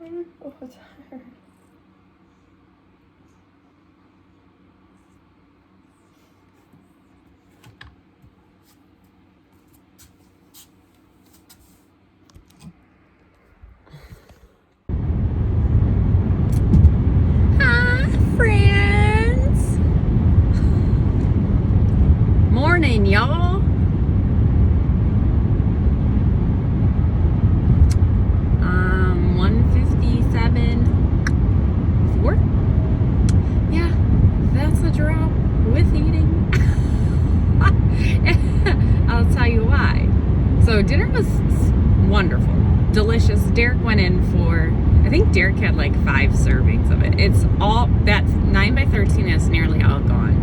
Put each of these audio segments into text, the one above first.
so tired. Hi, friends. Morning, y'all. So dinner was wonderful, delicious. Derek went in for, I think Derek had like 5 servings of it. It's all, that 9 by 13 is nearly all gone.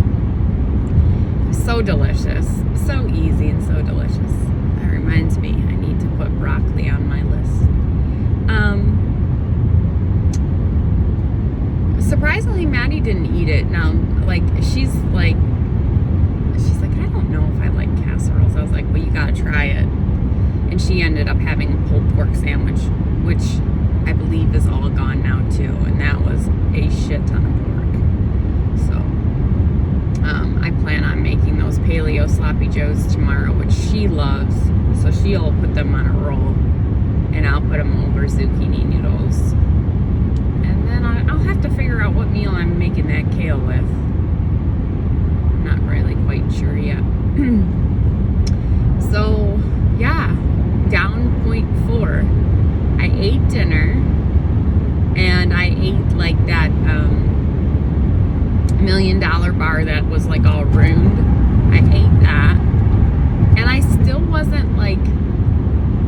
So delicious, so easy and so delicious. That reminds me, I need to put broccoli on my list. Surprisingly, Maddie didn't eat it. Now, like, she's like, I don't know if I like casseroles. I was like, well, you gotta try it. And she ended up having a pulled pork sandwich, which I believe is all gone now too. And that was a shit ton of pork. So I plan on making those paleo sloppy joes tomorrow, which she loves. So she'll put them on a roll, and I'll put them over zucchini noodles. And then I'll have to figure out what meal I'm making that kale with. Not really quite sure yet. So yeah, down 0.4. I ate dinner, and I ate like that $1 million bar that was like all ruined. I ate that, and I still wasn't like,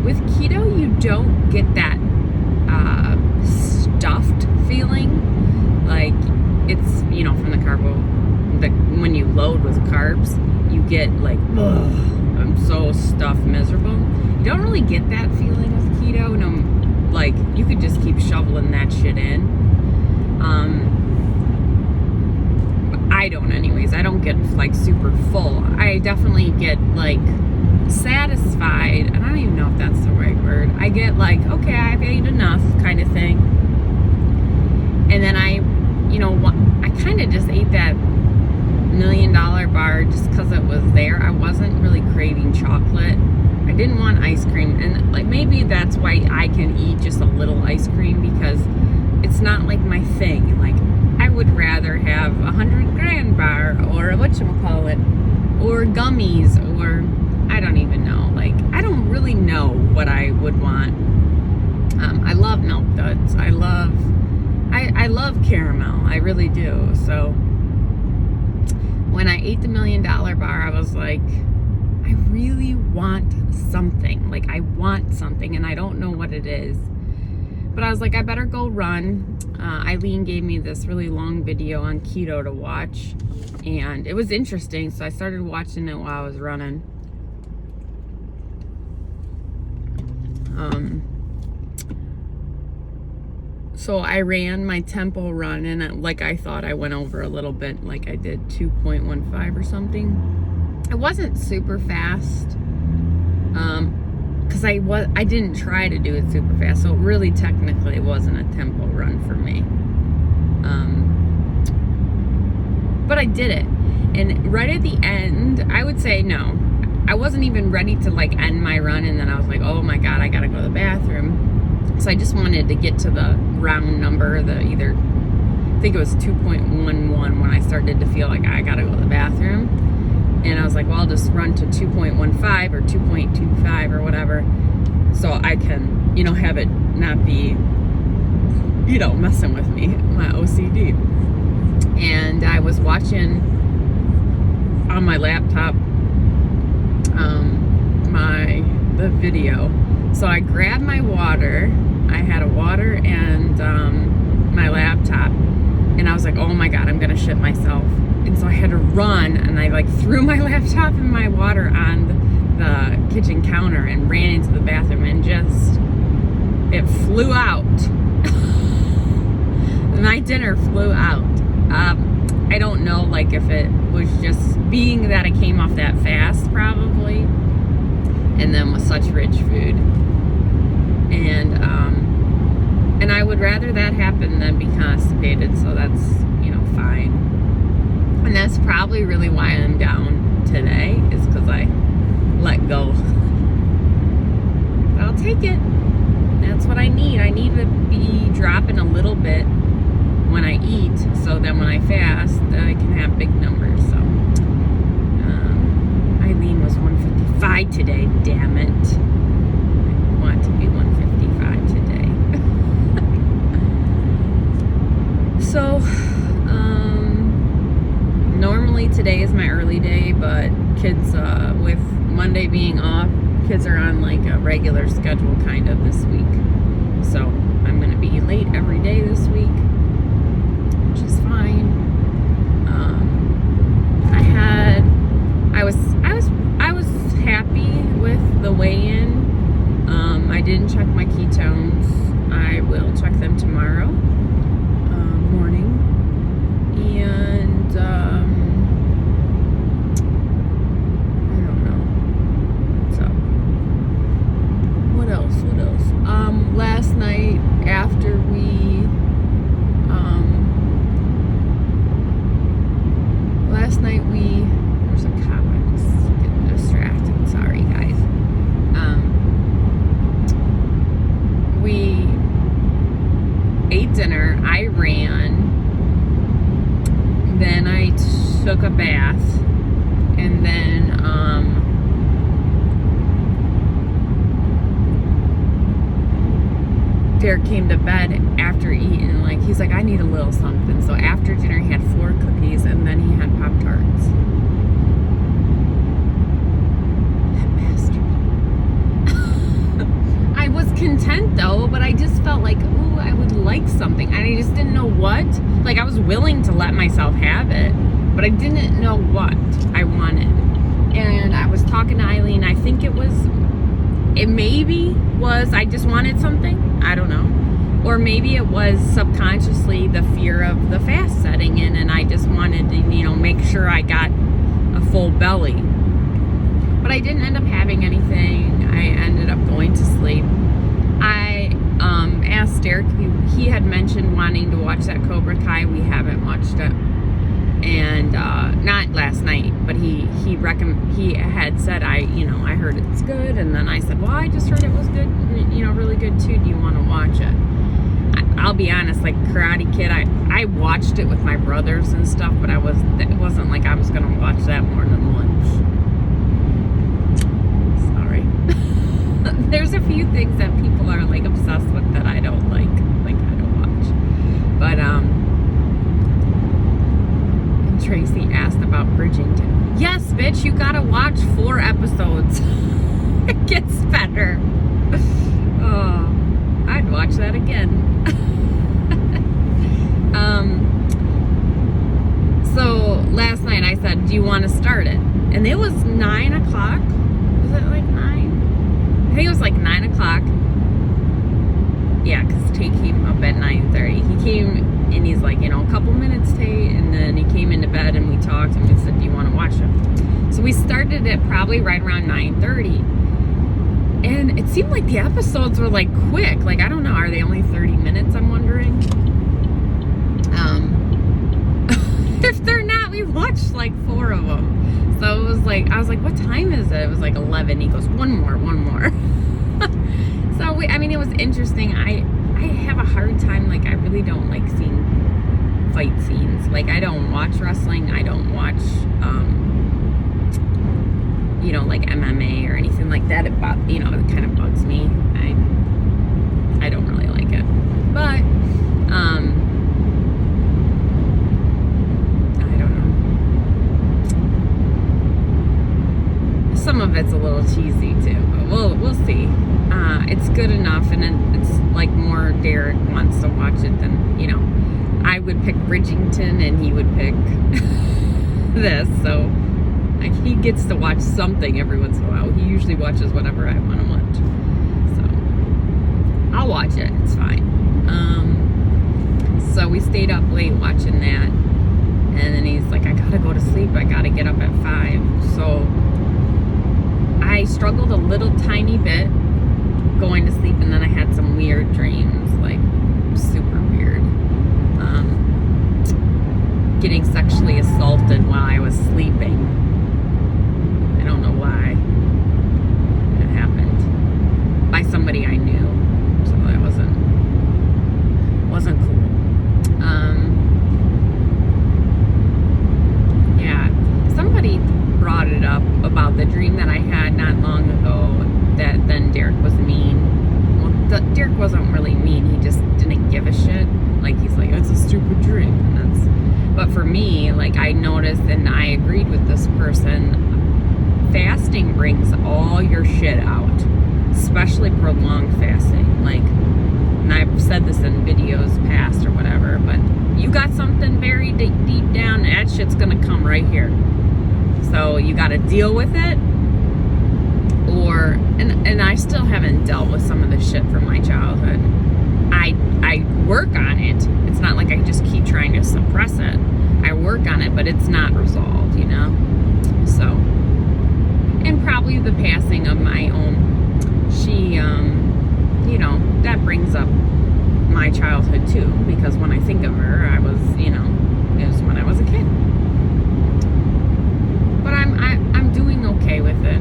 with keto you don't get that stuffed feeling. Like, it's, you know, from the when you load with carbs, you get like, ugh, I'm so stuffed, miserable. You don't really get that feeling with keto. No, like, you could just keep shoveling that shit in. I don't anyways. I don't get like super full. I definitely get like satisfied. I don't even know if that's the right word. I get like, okay, I've ate enough kind of thing. And then I kind of just ate that $1 million bar just because it was there. I wasn't really craving chocolate. I didn't want ice cream, and like maybe that's why I can eat just a little ice cream, because it's not like my thing. Like, I would rather have a 100-gram bar, or whatchamacallit, or gummies, or I don't even know. Like, I don't really know what I would want. I love Milk Duds. I love caramel. I really do. So when I ate the $1 million bar, I was like, I really want something. Like, I want something, and I don't know what it is. But I was like, I better go run. Eileen gave me this really long video on keto to watch, and it was interesting, so I started watching it while I was running. So I ran my tempo run, and like I thought I went over a little bit, like I did 2.15 or something. It wasn't super fast, because I didn't try to do it super fast, so it really technically wasn't a tempo run for me. But I did it, and right at the end, I would say no. I wasn't even ready to like end my run, and then I was like, oh my god, I gotta go to the bathroom. So I just wanted to get to the round number, I think it was 2.11 when I started to feel like I gotta go to the bathroom. And I was like, well, I'll just run to 2.15 or 2.25 or whatever, so I can, have it not be, messing with me, my OCD. And I was watching on my laptop the video. So I grabbed my water. I had a water and my laptop, and I was like, oh my god, I'm gonna shit myself. And so I had to run, and I like threw my laptop and my water on the kitchen counter and ran into the bathroom, and it flew out. My dinner flew out. I don't know, like, if it was just being that I came off that fast, probably, and then with such rich food. And And I would rather that happen than be constipated, so that's, fine. And that's probably really why I'm down today, is because I let go. But I'll take it. That's what I need. I need to be dropping a little bit when I eat, so that when I fast, I can have big numbers. So Eileen was 155 today. Damn it! I want to be 155 today. So normally today is my early day, but kids, with Monday being off, kids are on like a regular schedule kind of this week. So I'm gonna be late every day this week, which is fine. I was happy with the weigh-in. I didn't check my ketones. I will check them tomorrow morning. And I don't know what's up. What else? Last night after there's a cop. I'm just getting distracted. Sorry, guys. We ate dinner. I ran. Then I took a bath. And then, Derek came to bed after eating, he's like, I need a little something. So after dinner, he had 4 cookies, and then he had Pop-Tarts. That bastard. I was content, though, but I just felt like, ooh, I would like something. And I just didn't know what. I was willing to let myself have it, but I didn't know what I wanted. And I was talking to Eileen. I think it maybe was I just wanted something. I don't know. Or maybe it was subconsciously the fear of the fast setting in, and I just wanted to, make sure I got a full belly. But I didn't end up having anything. I ended up going to sleep. I asked Derek, he had mentioned wanting to watch that Cobra Kai. We haven't watched it. And not last night, but he had said, I heard it's good, and then I said, well, I just heard it was good, really good too. Do you want to watch it? I'll be honest, Karate Kid, I watched it with my brothers and stuff, but it wasn't like I was gonna watch that more than once. Sorry. There's a few things that people are obsessed with that I don't like I don't watch. But Tracy asked about Bridgerton. Yes, bitch, you gotta watch 4 episodes. It gets better. Oh, I'd watch that again. So last night I said, do you want to start it? And it was 9 o'clock. Was it 9? I think it was 9 o'clock. Yeah, because Tate came up at 9:30. He came and he's like, a couple minutes, Tate. And then he came into bed and we talked and we said, do you want to watch it? So we started it probably right around 9:30. And it seemed like the episodes were quick. I don't know, are they only 30 minutes, I'm wondering? If they're not, we watched 4 of them. So it was I was like, what time is it? It was 11. He goes, one more. So it was interesting. I have a hard time, I really don't like seeing fight scenes. I don't watch wrestling. I don't watch, MMA or anything like that. It kind of bugs me. I don't really like it. But, I don't know. Some of it's a little cheesy too, but we'll see. It's good enough, and it's more Derek wants to watch it than, I would pick Bridgerton and he would pick this, so he gets to watch something every once in a while. He usually watches whatever I want to watch, so I'll watch it. It's fine. So we stayed up late watching that, and then he's like, I gotta go to sleep. I gotta get up at 5. So I struggled a little tiny bit going to sleep, and then I had some weird dreams, getting sexually assaulted while I was sleeping. I don't know why it happened. By somebody I knew. So that wasn't cool. Yeah. Somebody brought it up about the dream that I had not long ago that then Derek was mean. Well, Derek wasn't really mean. He just didn't give a shit. Like, he's like, it's a stupid dream. And but for me, like, I noticed and I agreed with this person, fasting brings all your shit out, especially prolonged fasting. Like, and I've said this in videos past or whatever, but you got something buried deep down, that shit's gonna come right here. So you gotta deal with it, and I still haven't dealt with some of the shit from my childhood. I work on it. It's not like I just keep trying to suppress it. I work on it, but it's not resolved, you know? So, and probably the passing of my own, she, you know, that brings up my childhood too, because when I think of her, I was, you know, it was when I was a kid. But I'm doing okay with it.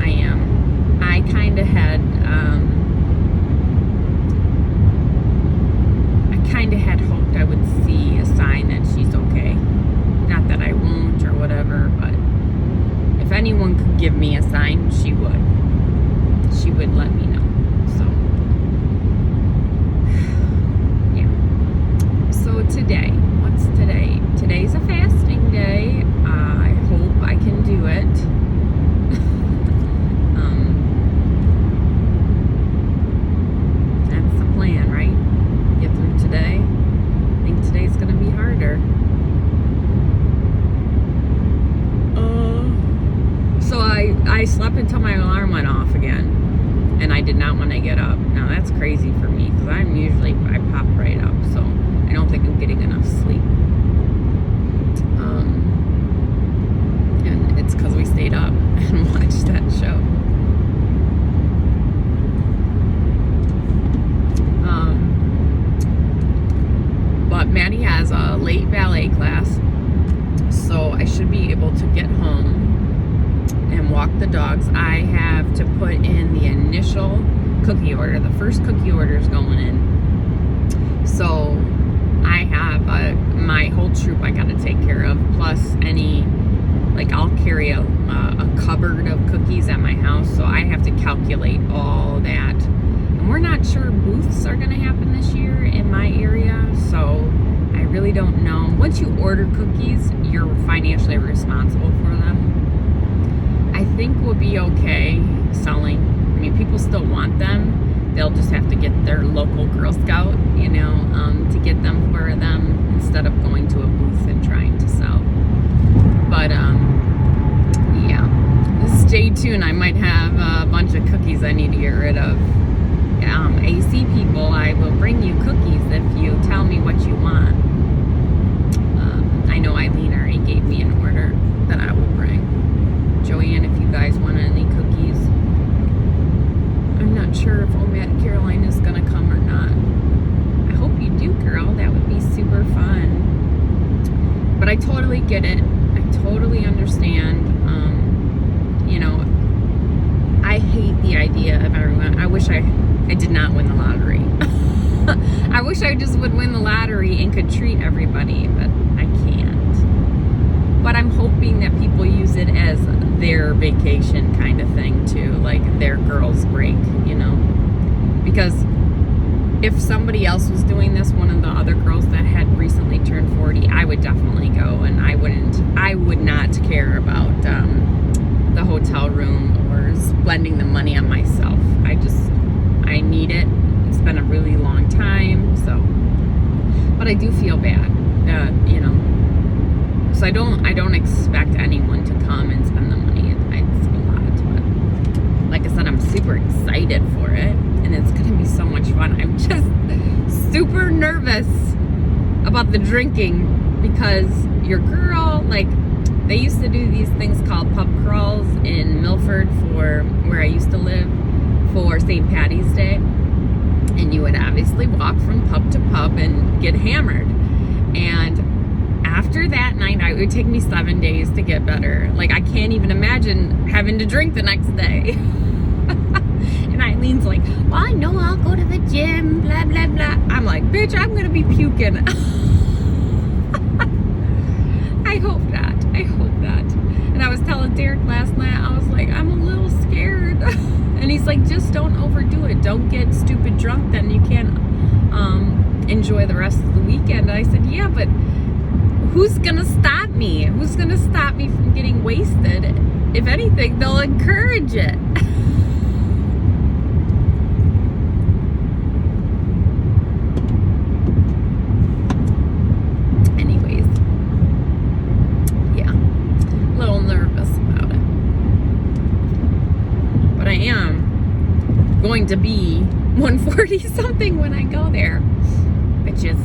I am. I kind of had, hoped I would see a sign that she's okay. Not that I won't or whatever, but if anyone could give me a sign, she would. She would let me know. So, yeah. So today, what's today? Today's a fasting day. I hope I can do it. That's the plan, right? Get through today. I think today's gonna be harder. So I slept until my alarm went off again, and I did not want to get up. Now that's crazy for me, because I pop right up, so I don't think I'm getting enough sleep. And it's because we stayed up and watched that show. But Maddie has a late ballet class, so I should be able to get home and walk the dogs. I have to put in the initial cookie order. The first cookie order is going in. So I have my whole troop I got to take care of, plus any, like, I'll carry a cupboard of cookies at my house, so I have to calculate all that. And we're not sure booths are going to happen this year in my area, so I really don't know. Once you order cookies, you're financially responsible for them. I think we'll be okay selling. I mean, people still want them. They'll just have to get their local Girl Scout, you know, to get them for them instead of going to a booth and trying to sell. But, yeah. Stay tuned. I might have a bunch of cookies I need to get rid of. AC people, I will bring you cookies if you tell me what you want. I know Eileen already gave me an order that I will bring. Joanne, if you guys want any cookies. I'm not sure if Omat Caroline is gonna come or not. I hope you do, girl. That would be super fun. But I totally get it. I totally understand. You know, I hate the idea of everyone. I wish I did not win the lottery. I wish I just would win the lottery and could treat everybody, but I can't. But I'm hoping that people use it as their vacation kind of thing too, like their girls' break, you know? Because if somebody else was doing this, one of the other girls that had recently turned 40, I would definitely go, and I would not care about the hotel room or spending the money on myself. I need it. It's been a really long time, so. But I do feel bad, you know. So I don't expect anyone to come and spend the money. It's a lot, but like I said, I'm super excited for it, and it's gonna be so much fun. I'm just super nervous about the drinking, because your girl, like, they used to do these things called pub crawls in Milford, for where I used to live, for St. Patty's Day. And you would obviously walk from pub to pub and get hammered. And after that would take me 7 days to get better. Like, I can't even imagine having to drink the next day. And Eileen's like, well, I know I'll go to the gym, blah, blah, blah. I'm like, bitch, I'm going to be puking. I hope not. I hope not. And I was telling Derek last night, I was like, I'm a little scared. And he's like, just don't overdo it. Don't get stupid drunk, then you can't enjoy the rest of the weekend. And I said, yeah, but who's gonna stop me? Who's gonna stop me from getting wasted? If anything, they'll encourage it. Anyways, yeah, a little nervous about it. But I am going to be 140 something when I go there. Bitches,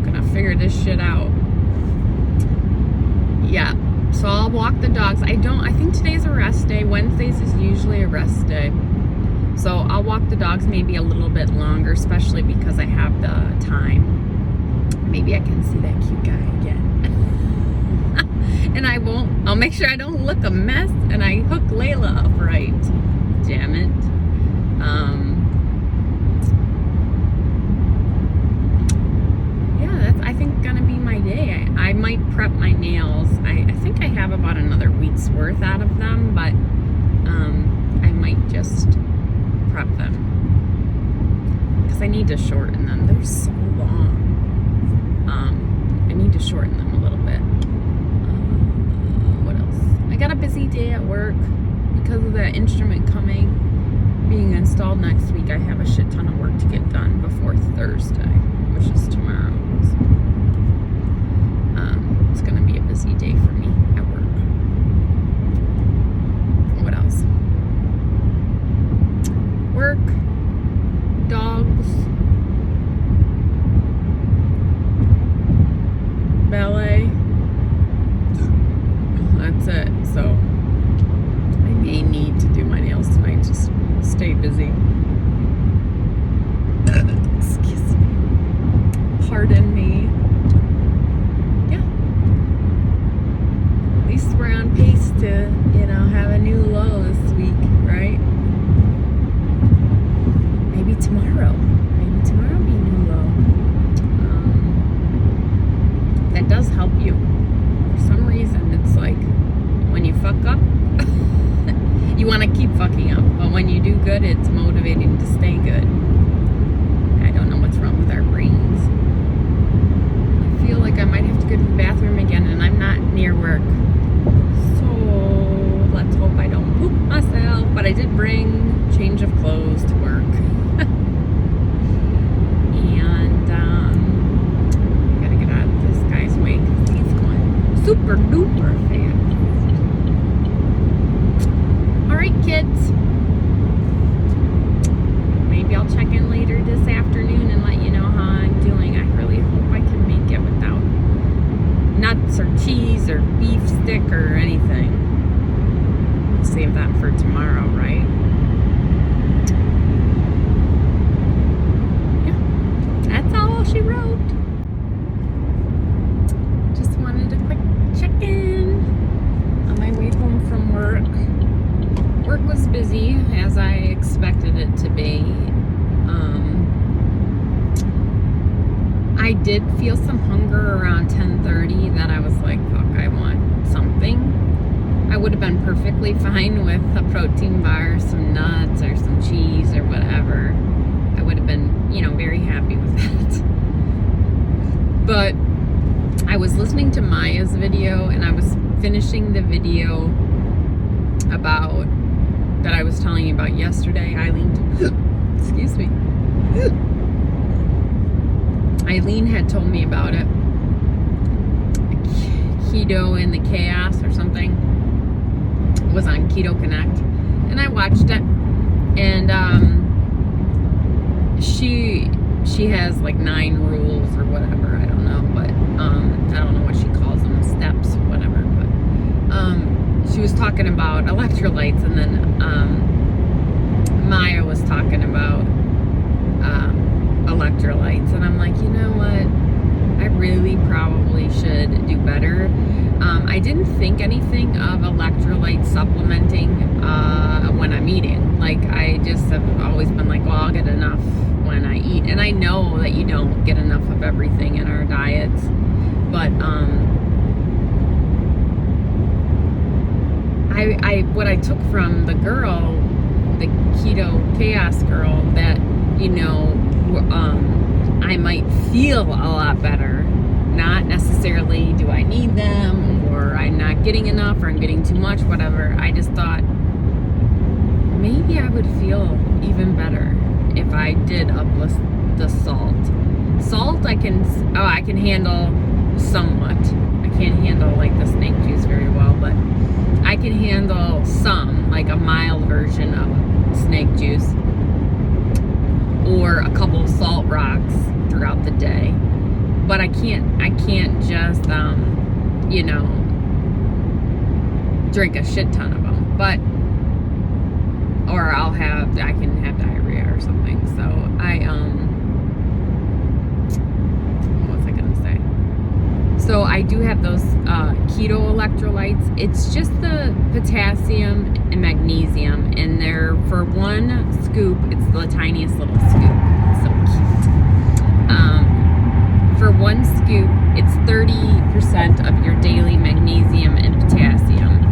gonna figure this shit out. Yeah, so I'll walk the dogs. I think today's a rest day. Wednesdays is usually a rest day. So I'll walk the dogs maybe a little bit longer, especially because I have the time. Maybe I can see that cute guy again. And I'll make sure I don't look a mess, and I hook Layla up right. Damn it. That's, I think, gonna be my day. I might prep my nails. I think I have about another week's worth out of them, but I might just prep them because I need to shorten them. They're so long. I need to shorten them a little bit. What else? I got a busy day at work because of the instrument being installed next week. I have a shit ton of work to get done before Thursday, which is tomorrow. It's gonna be a busy day for me at work. What else? Work, dogs, ballet. That's it. So I may need to do my nails tonight. Just stay busy. Excuse me. Pardon me. At least we're on pace to, have a new low this week, right? Maybe tomorrow be a new low. That does help you. For some reason, it's like when you fuck up, you want to keep fucking up. But when you do good, it's motivating to stay good. I don't know what's wrong with our brains. I feel like I might have to go to the bathroom again, and I'm not near work. Let's hope I don't poop myself, but I did bring change of clothes to work. And I gotta get out of this guy's way because he's going super duper fast. Alright, kids. Maybe I'll check in later this afternoon and let you know how I'm doing. I really hope I can make it without nuts or cheese or beef stick or anything. Save that for tomorrow, right? Yeah, that's all she wrote. Just wanted a quick check-in on my way home from work. Work was busy, as I expected it to be. I did feel some hunger around 10:30 that I was like, fuck, I want something. I would have been perfectly fine with a protein bar, some nuts, or some cheese, or whatever. I would have been, very happy with that. But I was listening to Maya's video, and I was finishing the video that I was telling you about yesterday. Excuse me. Eileen had told me about it. Keto in the Chaos or something. It was on Keto Connect. And I watched it. And she has like 9 rules or whatever. I don't know. But I don't know what she calls them. Steps, whatever. But she was talking about electrolytes. And then Maya was talking about electrolytes, and I'm like, you know what, I really probably should do better. I didn't think anything of electrolyte supplementing when I'm eating. Like, I just have always been like, well, I'll get enough when I eat. And I know that you don't get enough of everything in our diets. But what I took from the girl, the Keto Chaos girl, that, you know, I might feel a lot better. Not necessarily do I need them, or I'm not getting enough, or I'm getting too much, whatever. I just thought maybe I would feel even better if I did up the salt. Salt I can handle somewhat. I can't handle like the snake juice very well, but I can handle some, like a mild version of snake juice, or a couple of salt rocks throughout the day. But I can't just, you know, drink a shit ton of them. But, or I can have diarrhea or something. So what was I gonna say? So I do have those keto electrolytes. It's just the potassium and magnesium, and they're, for one scoop, it's the tiniest little scoop. It's so cute. For one scoop, it's 30% of your daily magnesium and potassium.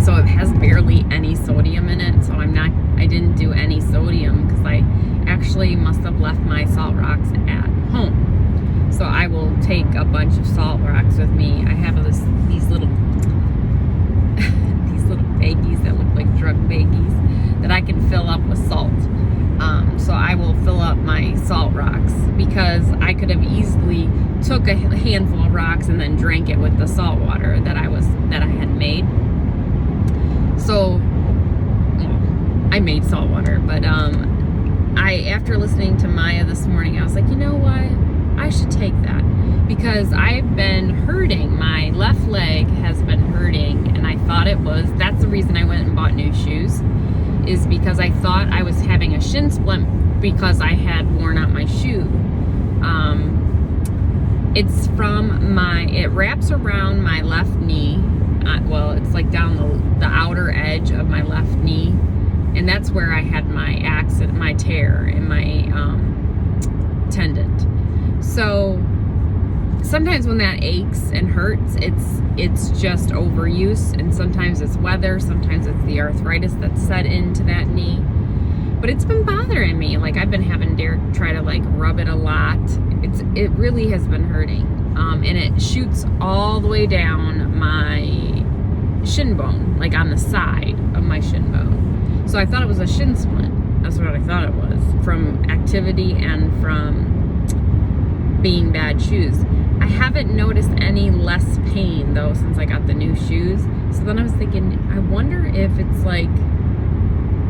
So it has barely any sodium in it. So I didn't do any sodium because I actually must have left my salt rocks at home. So I will take a bunch of salt rocks with me. I have these little baggies that look like drug baggies that I can fill up with salt. So I will fill up my salt rocks, because I could have easily took a handful of rocks and then drank it with the salt water that I had made. So, well, I made salt water, but after listening to Maya this morning, I was like, you know what? I should take that, because I've been hurting. My left leg has been hurting, and I thought that's the reason I went and bought new shoes, is because I thought I was having a shin splint because I had worn out my shoe. It's it wraps around my left knee. Well, it's like down the outer edge of my left knee, and that's where I had my accident, my tear in my tendon. So sometimes when that aches and hurts, it's just overuse, and sometimes it's weather, sometimes it's the arthritis that's set into that knee. But it's been bothering me. Like, I've been having Derek try to like rub it a lot. It really has been hurting, and it shoots all the way down my shin bone, like on the side of my shin bone. So I thought it was a shin splint. That's what I thought it was, from activity and from being bad shoes. I haven't noticed any less pain though since I got the new shoes. So then I was thinking, I wonder if it's like,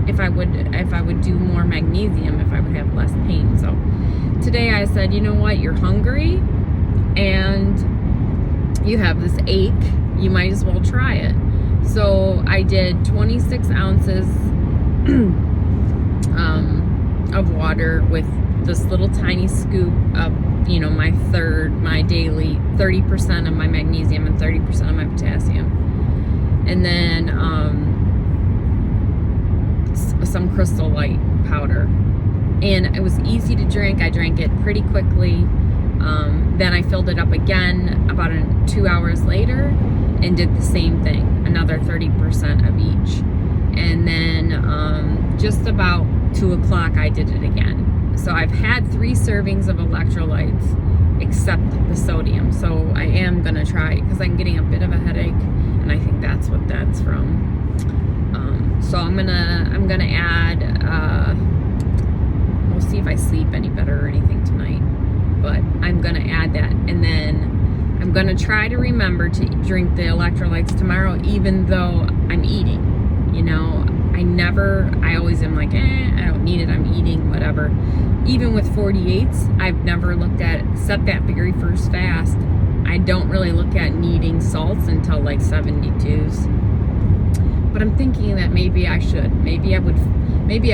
if I would do more magnesium, if I would have less pain. So today I said, you know what, you're hungry and you have this ache, you might as well try it. So I did 26 ounces of water with this little tiny scoop of, you know, my daily 30% of my magnesium and 30% of my potassium, and then some Crystal Light powder. And it was easy to drink. I drank it pretty quickly. Then I filled it up again about 2 hours later and did the same thing, another 30% of each. And then just about 2 o'clock I did it again. So I've had 3 servings of electrolytes except the sodium. So I am gonna try, because I'm getting a bit of a headache, and I think that's what that's from. So I'm gonna add, we'll see if I sleep any better or anything tonight, but I'm gonna add that, and then I'm gonna try to remember to drink the electrolytes tomorrow, even though I'm eating. You know, I always am like, I don't need it, I'm eating, whatever. Even with 48s, I've never looked at, except that very first fast, I don't really look at needing salts until like 72s. But I'm thinking that maybe I should. Maybe I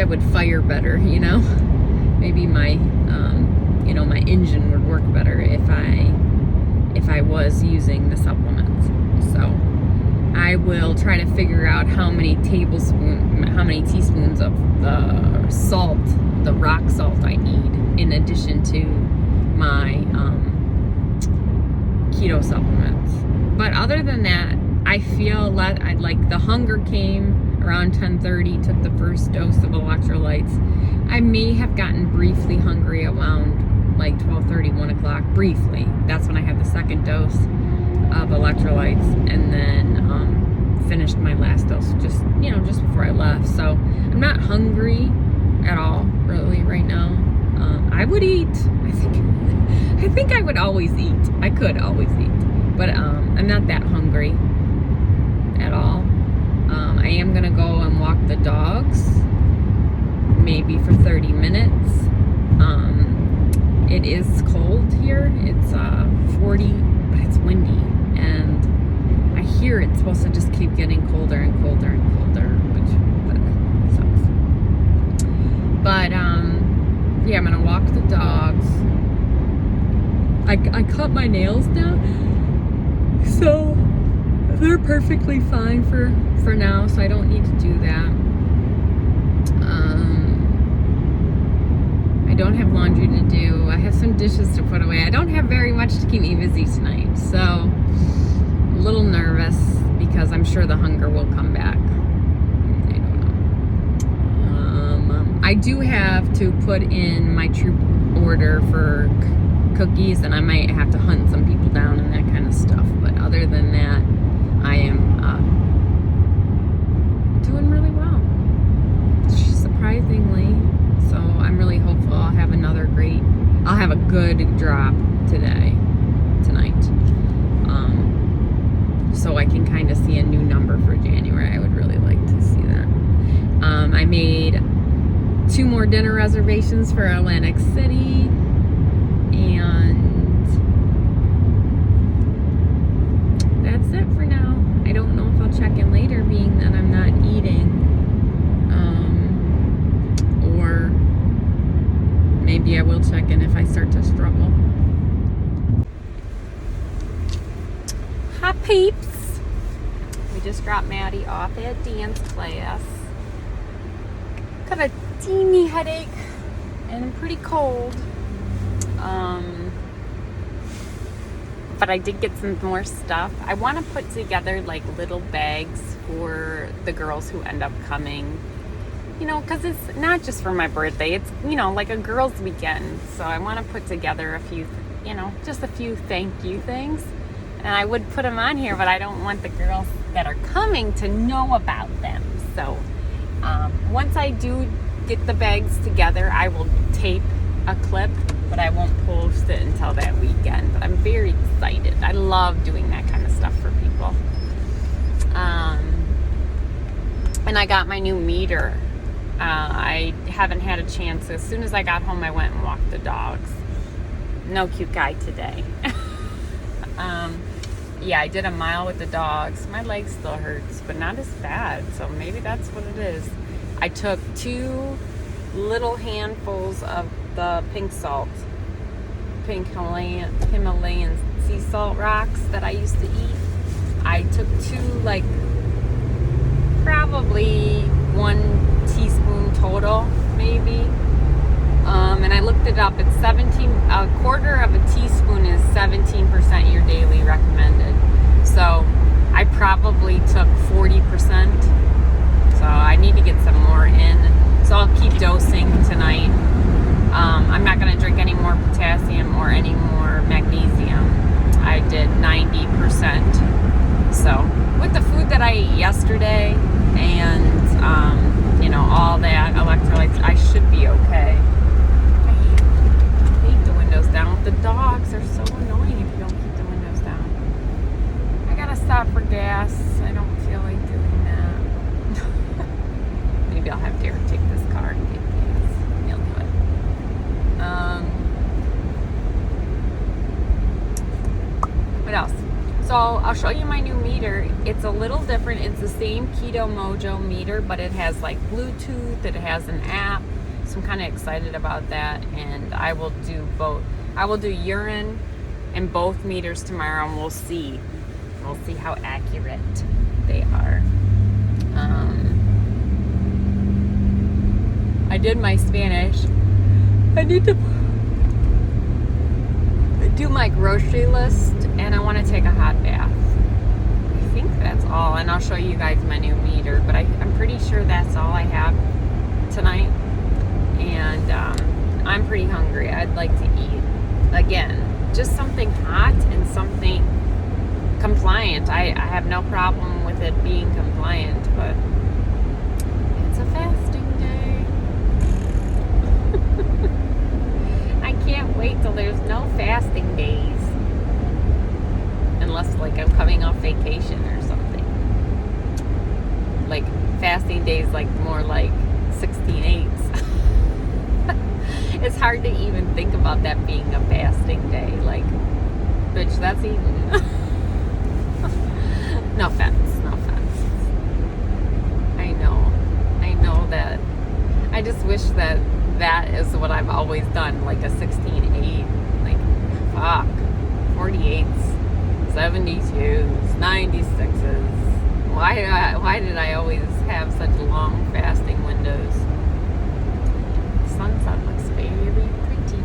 would fire better, you know? Maybe my you know, my engine would work better if I was using the supplements. So I will try to figure out how many teaspoons of the salt, the rock salt I need in addition to my keto supplements. But other than that, I feel like the hunger came around 10:30, took the first dose of electrolytes. I may have gotten briefly hungry around like 12:30, 1 o'clock, briefly. That's when I had the second dose of electrolytes, and then finished my last dose just before I left. So I'm not hungry at all really right now. I would eat. I think I would always eat. I could always eat, but I'm not that hungry at all. I am gonna go and walk the dogs, maybe for 30 minutes. It is cold here. It's 40, but it's windy, and I hear it's supposed to just keep getting colder and colder and colder, which sucks. But yeah, I'm gonna walk the dogs. I cut my nails down, so they're perfectly fine for now, so I don't need to do that. I don't have laundry to do. I have some dishes to put away. I don't have very much to keep me busy tonight, so a little nervous because I'm sure the hunger will come back. I don't know. I do have to put in my troop order for cookies, and I might have to hunt some people down and that kind of stuff. But other than that, I am doing really well, surprisingly. So I'm really hopeful I'll have a good drop tonight. So I can kind of see a new number for January. I would really like to see that. I made 2 more dinner reservations for Atlantic City, and that's it for now. I don't know if I'll check in later, being that I'm not eating. Or maybe I will check in if I start to struggle. Hi peeps! We just dropped Maddie off at dance class. Got a teeny headache and I'm pretty cold. But I did get some more stuff. I want to put together like little bags for the girls who end up coming. You know, because it's not just for my birthday. It's, you know, like a girls' weekend. So I want to put together a few, just a few thank you things. And I would put them on here, but I don't want the girls that are coming to know about them. So once I do get the bags together, I will tape a clip, but I won't post it until that weekend. But I'm very excited. I love doing that kind of stuff for people. And I got my new meter. I haven't had a chance. As soon as I got home, I went and walked the dogs. No cute guy today. Yeah, I did a mile with the dogs. My leg still hurts, but not as bad. So maybe that's what it is. I took 2 little handfuls of the pink Himalayan sea salt rocks that I used to eat. I took 2, like, probably 1 teaspoon total, maybe. And I looked it up. It's a quarter of a teaspoon is 17% your daily recommended. So I probably took 40%. So I need to get some more in. So I'll keep dosing tonight. I'm not going to drink any more potassium or any more magnesium. I did 90%. So with the food that I ate yesterday and all that electrolytes, I should be okay. I hate the windows down. The dogs are so annoying if you don't keep the windows down. I gotta stop for gas. I don't feel like doing that. Maybe I'll have Derek take this car and get gas. He'll do it. What else? So I'll show you my new meter. It's a little different. It's the same Keto Mojo meter, but it has like Bluetooth. It has an app. So I'm kind of excited about that, and I will do both. I will do urine and both meters tomorrow, and we'll see how accurate they are. I did my Spanish. I need to do my grocery list, and I want to take a hot bath. I think that's all, and I'll show you guys my new meter, but I'm pretty sure that's all I have tonight. And I'm pretty hungry. I'd like to eat again, just something hot and something compliant. I have no problem with it being compliant, but it's a fasting day. I can't wait till there's no fasting days, unless like I'm coming off vacation or something. Like fasting days, like more like 16/8. It's hard to even think about that being a fasting day. Like, bitch, that's eating. No offense, no offense. I know that. I just wish that is what I've always done, like a 16/8. Like, fuck. 48s, 72s, 96s. Why did I always have such long fasting windows? Sunset looks very pretty.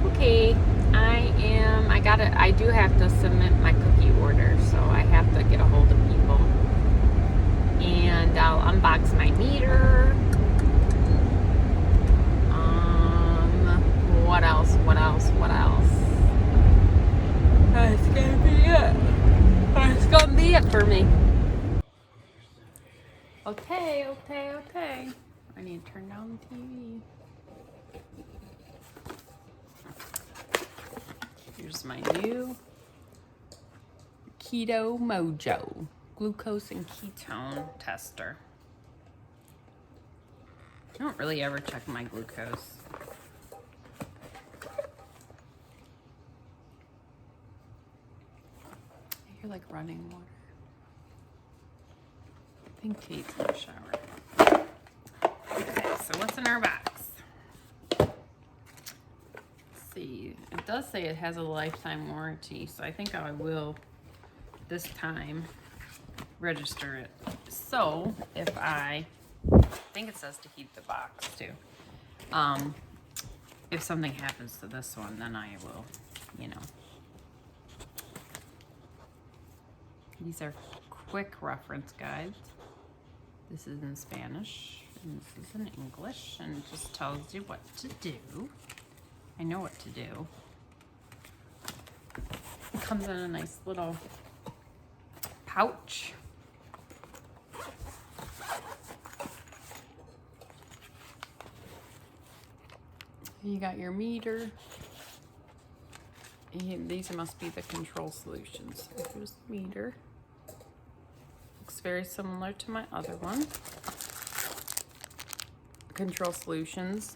Okay, I do have to submit my cookie order, so I have to get a hold of people. And I'll unbox my meter. What else? That's gonna be it. That's gonna be it for me. Okay. I need to turn down the TV. Here's my new Keto Mojo glucose and ketone tester. I don't really ever check my glucose. I hear like running water. I think Kate's in the shower. Okay, so what's in our box? Let's see. It does say it has a lifetime warranty, so I think I will this time register it. So if I think it says to heat the box too. If something happens to this one, then I will, These are quick reference guides. This is in Spanish, and this is in English, and it just tells you what to do. I know what to do. It comes in a nice little pouch. You got your meter. And these must be the control solutions. Here's the meter. Looks very similar to my other one. Control solutions.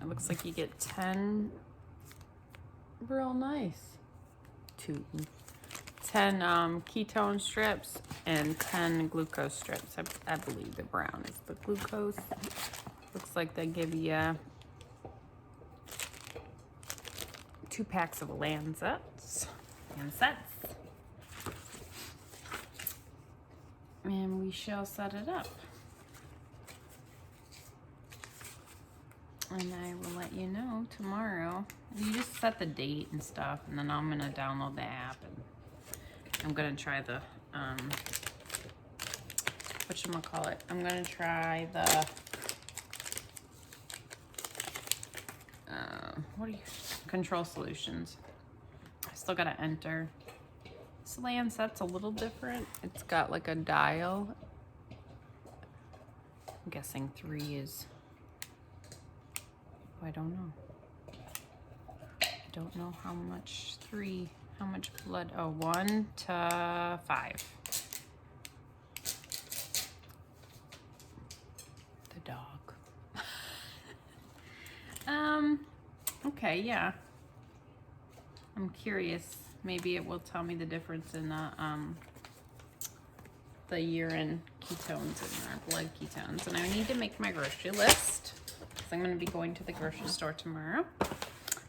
It looks like you get 10, real nice. 10 ketone strips and 10 glucose strips. I believe the brown is the glucose. Looks like they give you 2 packs of lancets. And we shall set it up. And I will let you know tomorrow. You just set the date and stuff, and then I'm gonna download the app, and I'm gonna try the whatchamacallit. I'm gonna try the control solutions. I still gotta enter. This Lancet's a little different. It's got like a dial. I'm guessing 3 is, I don't know. I don't know how much blood, 1 to 5. The dog. Okay, yeah. I'm curious. Maybe it will tell me the difference in the the urine ketones and our blood ketones. And I need to make my grocery list because I'm going to be going to the grocery store tomorrow.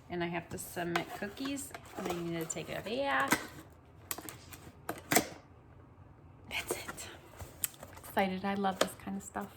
And I have to submit cookies and I need to take a bath. That's it. Excited. I love this kind of stuff.